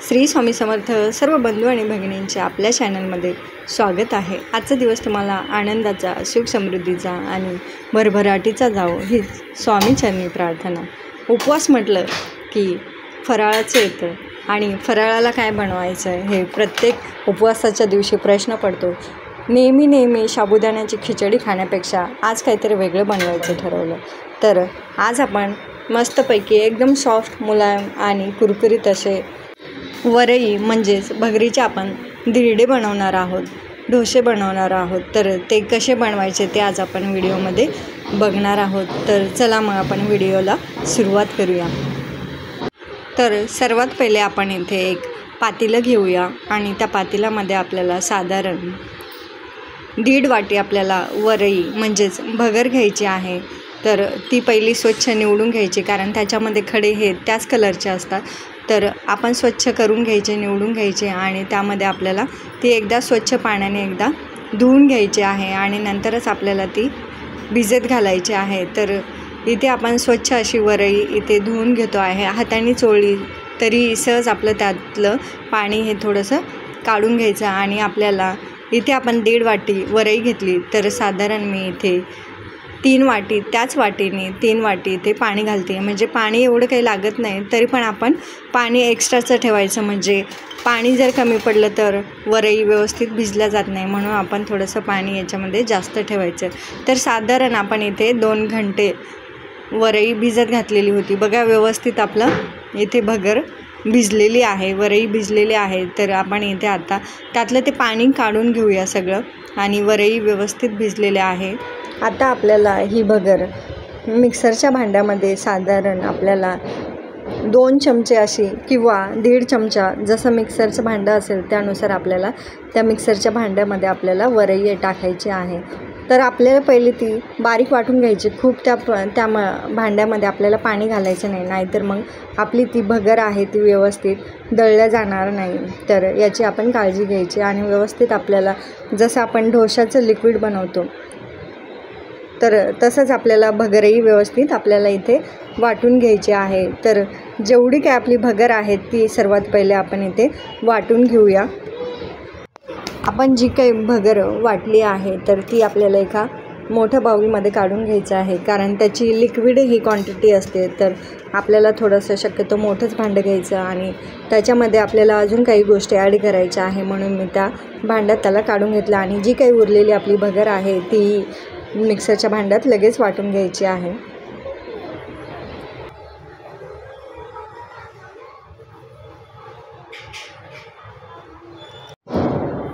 श्री स्वामी समर्थ सर्व बंधू आणि भगिनींचे आपल्या चॅनलमध्ये स्वागत आहे। आजचा दिवस तुम्हाला आनंदाचा, सुख समृद्धीचा आणि भरभराटीचा जावो ही स्वामीचरणी प्रार्थना। उपवास म्हटलं की फराळाचं येतं आणि फराळाला काय बनवायचं हे प्रत्येक उपवासाच्या दिवशी प्रश्न पडतो। नेहमी साबुदाण्याची खिचडी खाण्यापेक्षा आज काहीतरी वेगळं बनवायचं ठरवलं तर आज आपण मस्तपैकी एकदम सॉफ्ट, मुलायम आणि कुरकुरीत असे वरई म्हणजेच भगरीचे आपण धिरडे बनवणार आहोत, डोसे बनवणार आहोत। तर ते कसे बनवायचे ते आज आपण व्हिडिओमध्ये बघणार आहोत। तर चला मग आपण व्हिडिओला सुरुवात करूया। तर सर्वात पहिले आपण इथे एक पातेलं घेऊया आणि त्या पातेल्यामध्ये आपल्याला साधारण 1.5 वाटी आपल्याला वरई म्हणजेच भगर घ्यायची आहे। तर ती पहिली स्वच्छ निवडून घ्यायची, कारण त्याच्यामध्ये खडे हे त्याच कलरचे असतात। तर आपण स्वच्छ करून घ्यायचे, निवडून घ्यायचे आणि त्यामध्ये आपल्याला ती एकदा स्वच्छ पाण्याने एकदा धुवून घ्यायची आहे आणि नंतरच आपल्याला ती भिजत घालायची आहे। तर इथे आपण स्वच्छ अशी वरई इथे धुवून घेतो आहे। हाताने चोळली तरी सहज आपलं त्यातलं पाणी हे थोडंसं काढून घ्यायचं आणि आपल्याला इथे आपण 1.5 वाटी वरई घेतली तर साधारण मी इथे 3 वाटी, त्याच वाटीने 3 वाटी इथे पाणी घालते। म्हणजे पाणी एवढं काही लागत नाही, तरी पण आपण पाणी एक्स्ट्राचं ठेवायचं, म्हणजे पाणी जर कमी पडलं तर वरई व्यवस्थित भिजल्या जात नाही, म्हणून आपण थोडंसं पाणी याच्यामध्ये जास्त ठेवायचं। तर साधारण आपण इथे 2 घंटे वरई भिजत घातलेली होती। बघा व्यवस्थित आपलं इथे भगर भिजलेली आहे, वरई भिजलेली आहे। तर आपण इथे आता त्यातलं ते पाणी काढून घेऊया सगळं आणि वरई व्यवस्थित भिजलेले आहे। आता आपल्याला ही भगर मिक्सरच्या भांड्यामध्ये साधारण आपल्याला 2 चमचे अशी किंवा 1.5 चमचा, जसं मिक्सरचं भांडं असेल त्यानुसार आपल्याला त्या मिक्सरच्या भांड्यामध्ये आपल्याला वरई टाकायची आहे। तर आपल्याला पहिले ती बारीक वाटून घ्यायची, खूप त्या भांड्यामध्ये आपल्याला पाणी घालायचं नाही, नाहीतर मग आपली ती भगर आहे ती व्यवस्थित दळल्या जाणार नाही। तर याची आपण काळजी घ्यायची आणि व्यवस्थित आपल्याला जसं आपण डोशाचं लिक्विड बनवतो तर तसंच आपल्याला भगरही व्यवस्थित आपल्याला इथे वाटून घ्यायची आहे। तर जेवढी काय आपली भगर आहे ती सर्वात पहिले आपण इथे वाटून घेऊया। आपण जी काही भगर वाटली आहे तर ती आपल्याला एका मोठ्या बाउलमध्ये काढून घ्यायचं आहे, कारण त्याची लिक्विड ही क्वांटिटी असते। तर आपल्याला थोडंसं शक्यतो मोठंच भांडं घ्यायचं आणि त्याच्यामध्ये आपल्याला अजून काही गोष्टी ॲड करायच्या आहे, म्हणून मी त्या भांड्यात त्याला काढून घेतलं आणि जी काही उरलेली आपली भगर आहे ती मिक्सरच्या भांड्यात लगेच वाटून घ्यायची आहे।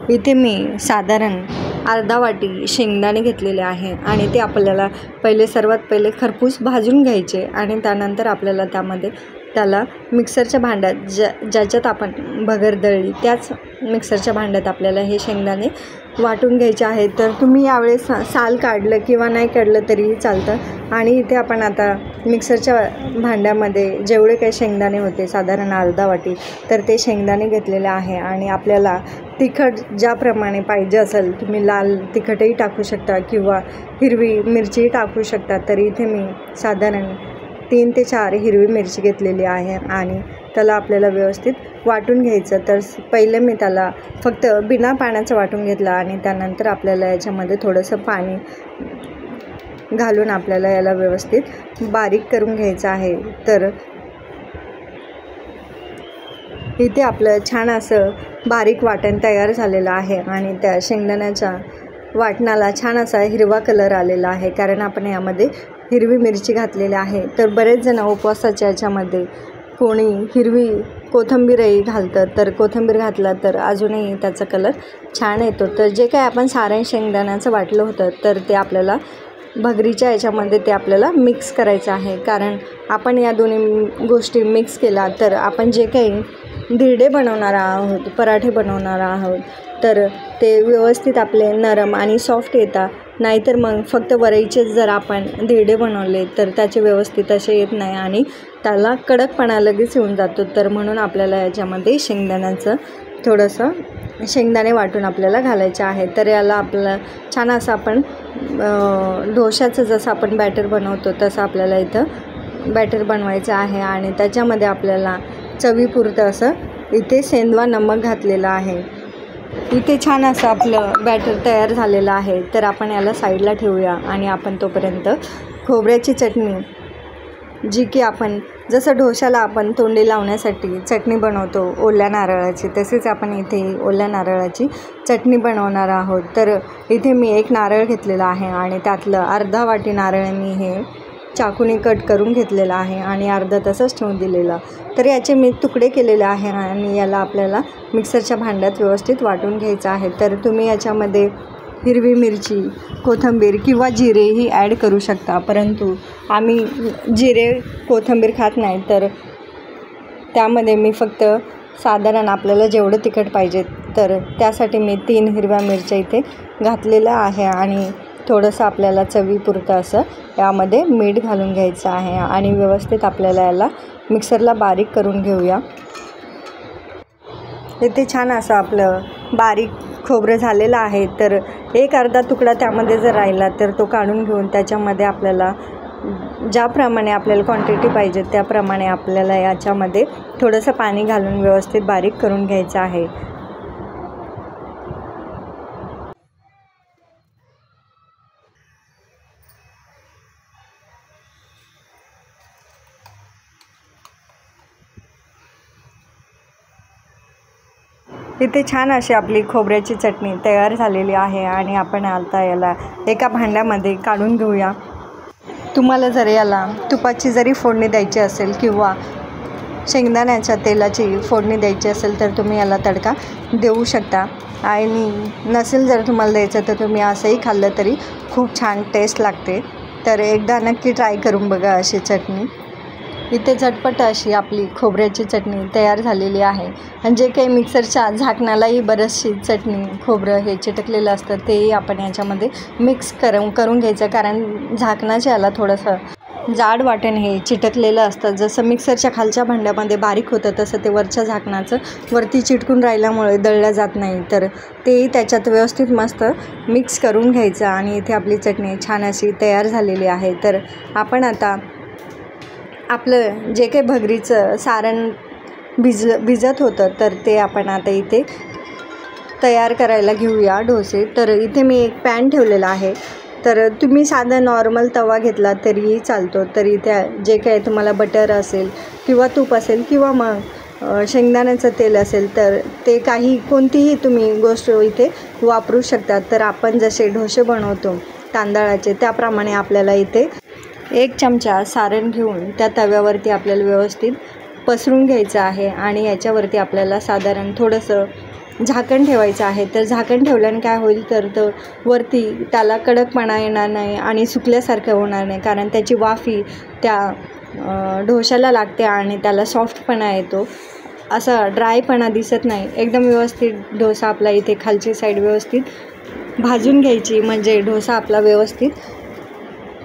इथे मी साधारण अर्धा वाटी शेंगदाणे घेतलेले आहे आणि ते आपल्याला सर्वात पहिले खरपूस भाजून घ्यायचे आणि त्यानंतर आपल्याला त्याला मिक्सरच्या भांड्यात ज्याच्यात आपण भगर दळली त्याच मिक्सरच्या भांड्यात आपल्याला हे शेंगदाणे वाटून घ्यायचे आहेत। तर तुम्ही यावेळेस साल काढलं किंवा नाही काढलं तरीही चालतं। आणि इथे आपण आता मिक्सरच्या भांड्यामध्ये जेवढे काही शेंगदाणे होते साधारण अर्धा वाटी, तर ते शेंगदाणे घेतलेले आहे आणि आपल्याला तिखट ज्याप्रमाणे पाहिजे असेल, तुम्ही लाल तिखटही टाकू शकता किंवा हिरवी मिरचीही टाकू शकता। तर इथे मी साधारण 3 ते 4 हिरवी मिरची घेतलेली आहे आणि त्याला आपल्याला व्यवस्थित वाटून घ्यायचं। तर पहिले मी त्याला फक्त बिना पाण्याचं वाटून घेतलं आणि त्यानंतर आपल्याला याच्यामध्ये थोडंसं पाणी घालून आपल्याला याला व्यवस्थित बारीक करून घ्यायचं आहे। तर इथे आपलं छान असं बारीक वाटण तयार झालेलं आहे आणि त्या शेंगदाण्याच्या वाटणाला छान असा हिरवा कलर आलेला आहे, कारण आपण यामध्ये हिरवी मिरची घातलेली आहे। तर बरेच जण उपवासाच्या याच्यामध्ये कोणी हिरवी कोथिंबीरही घालतं, तर कोथिंबीर घातला तर अजूनही त्याचा कलर छान येतो। तर जे काय आपण सारण शेंगदाण्याचं वाटलं होतं तर ते आपल्याला भगरीच्या याच्यामध्ये ते आपल्याला मिक्स करायचं आहे, कारण आपण या दोन्ही गोष्टी मिक्स केला तर आपण जे काही धिरडे बनवणार आहोत, पराठे बनवणार आहोत, तर ते व्यवस्थित आपले नरम आणि सॉफ्ट येतात। नाहीतर मग फक्त वरईचे जर आपण धिरडे बनवले तर त्याचे व्यवस्थित असे येत नाही आणि त्याला कडकपणा लगेच येऊन जातो। तर म्हणून आपल्याला याच्यामध्ये शेंगदाण्याचं थोडंसं शेंगदाणे वाटून आपल्याला घालायचे आहे। तर याला आपल्याला छान असं आपण डोशाचं जसं आपण बॅटर बनवतो तसं आपल्याला इथं बॅटर बनवायचं आहे आणि त्याच्यामध्ये आपल्याला चवीपुरतं असं इथे सेंदवा नमक घातलेलं आहे. इथे छान असं आपलं बॅटर तयार झालेलं आहे. तर आपण याला साईडला ठेवूया आणि आपण तोपर्यंत खोबऱ्याची चटणी, जी की आपण जसं डोशाला आपण तोंडी लावण्यासाठी चटणी बनवतो ओल्या नारळाची, तसेच आपण इथे ओल्या नारळाची चटणी बनवणार आहोत. तर इथे मी एक नारळ घेतलेला आहे आणि त्यातलं अर्धा वाटी नारळ मी हे चाकूने कट करून घेतलेला आहे आणि अर्धा तसंच ठेवून दिलेला. तर याचे मी तुकडे केलेले आहे आणि याला आपल्याला मिक्सरच्या भांड्यात व्यवस्थित वाटून घ्यायचं आहे. तर तुम्ही याच्यामध्ये हिरवी मिरची, कोथिंबीर किंवा जिरेही ॲड करू शकता, परंतु आम्ही जिरे कोथिंबीर खात नाही. तर त्यामध्ये मी फक्त साधारण आपल्याला जेवढं तिखट पाहिजे तर त्यासाठी मी 3 हिरव्या मिरच्या इथे घातलेल्या आहे आणि थोडंसं आपल्याला चवीपुरतं असं यामध्ये मीठ घालून घ्यायचं आहे आणि व्यवस्थित आपल्याला याला मिक्सरला बारीक करून घेऊया. इथे छान असं आपलं बारीक खोबरं झालेलं आहे. तर एक अर्धा तुकडा त्यामध्ये जर राहिला तर तो काढून घेऊन त्याच्यामध्ये आपल्याला ज्याप्रमाणे आपल्याला क्वांटिटी पाहिजे त्याप्रमाणे आपल्याला याच्यामध्ये थोडंसं पाणी घालून व्यवस्थित बारीक करून घ्यायचं आहे. इथे छान अशी आपली खोबऱ्याची चटणी तयार झालेली आहे आणि आपण आता याला एका भांड्यामध्ये काढून घेऊया. तुम्हाला जर याला तुपाची जरी फोडणी द्यायची असेल किंवा शेंगदाण्याच्या तेलाची फोडणी द्यायची असेल तर तुम्ही याला तडका देऊ शकता. आणि नसेल जर तुम्हाला द्यायचं तर तुम्ही असंही खाल्लं तरी खूप छान टेस्ट लागते. तर एकदा नक्की ट्राय करून बघा अशी चटणी. इथे झटपट अशी आपली खोबऱ्याची चटणी तयार झालेली आहे. आणि जे काही मिक्सरच्या झाकणालाही बरीचशी चटणी खोबरं हे चिटकलेलं असतं तेही आपण याच्यामध्ये मिक्स करून घ्यायचं, कारण झाकणाच्या याला थोडंसं जाड वाटण हे चिटकलेलं असतं. जसं मिक्सरच्या खालच्या भांड्यामध्ये बारीक होतं तसं ते वरच्या झाकणाचं वरती चिटकून राहिल्यामुळे दळलं जात नाही. तर तेही त्याच्यात व्यवस्थित मस्त मिक्स करून घ्यायचं आणि इथे आपली चटणी छान अशी तयार झालेली आहे. तर आपण आता आपलं जे काही भगरीचं सारण भिजत होतं तर ते आपण आता इथे तयार करायला घेऊया डोसे. तर इथे मी एक पॅन ठेवलेला आहे. तर तुम्ही साधा नॉर्मल तवा घेतला तरीही चालतो. तर इथे जे काही तुम्हाला बटर असेल किंवा तूप असेल किंवा मग शेंगदाण्याचं तेल असेल तर ते कोणतीही तुम्ही गोष्ट इथे वापरू शकता. तर आपण जसे डोसे बनवतो तांदळाचे त्याप्रमाणे आपल्याला इथे 1 चमचा सारण घेऊन त्या तव्यावरती आपल्याला व्यवस्थित पसरून घ्यायचं आहे आणि याच्यावरती आपल्याला साधारण थोडंसं झाकण ठेवायचं आहे. तर झाकण ठेवल्याने काय होईल तर वरती त्याला कडकपणा येणार नाही आणि सुकल्यासारखं होणार नाही, कारण त्याची वाफी त्या डोशाला लागते आणि त्याला सॉफ्टपणा येतो. असा ड्रायपणा दिसत नाही. एकदम व्यवस्थित डोसा आपला इथे खालची साईड व्यवस्थित भाजून घ्यायची, म्हणजे डोसा आपला व्यवस्थित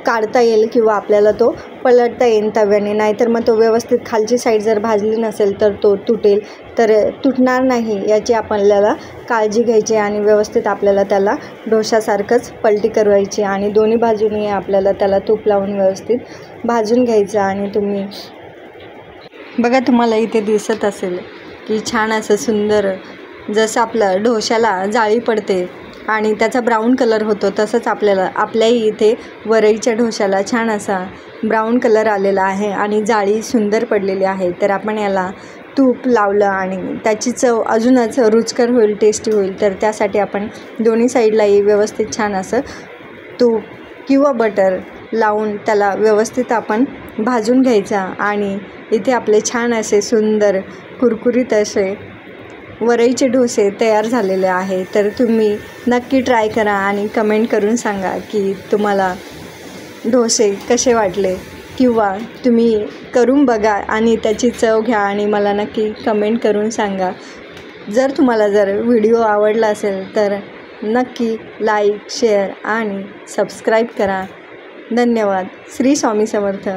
काढता येईल किंवा आपल्याला तो पलटता येईल तव्याने. नाहीतर मग तो व्यवस्थित खालची साईड जर भाजली नसेल तर तो तुटेल. तर तुटणार नाही याची आपल्याला काळजी घ्यायची आणि व्यवस्थित आपल्याला त्याला डोशासारखंच पलटी करवायची आणि दोन्ही बाजूनी आपल्याला त्याला तूप लावून व्यवस्थित भाजून घ्यायचं. आणि तुम्ही बघा, तुम्हाला इथे दिसत असेल की छान असं सुंदर जसं आपलं डोशाला जाळी पडते आणि त्याचा ब्राऊन कलर होतो तसंच आपल्याही इथे वरईच्या डोशाला छान असा ब्राऊन कलर आलेला आहे आणि जाळी सुंदर पडलेली आहे. तर आपण याला तूप लावलं आणि त्याची चव अजूनच रुचकर होईल, टेस्टी होईल. तर त्यासाठी आपण दोन्ही साईडलाही व्यवस्थित छान असं तूप किंवा बटर लावून त्याला व्यवस्थित आपण भाजून घ्यायचा. आणि इथे आपले छान असे सुंदर कुरकुरीत असे वरईचे डोसे तयार झालेले आहे. तर तुम्ही नक्की ट्राय करा आणि कमेंट करून सांगा की तुम्हाला डोसे कसे वाटले, किंवा तुम्ही करून बघा आणि त्याची चव घ्या आणि मला नक्की कमेंट करून सांगा. जर तुम्हाला व्हिडिओ आवडला असेल तर नक्की लाईक, शेअर आणि सबस्क्राईब करा. धन्यवाद. श्री स्वामी समर्थ.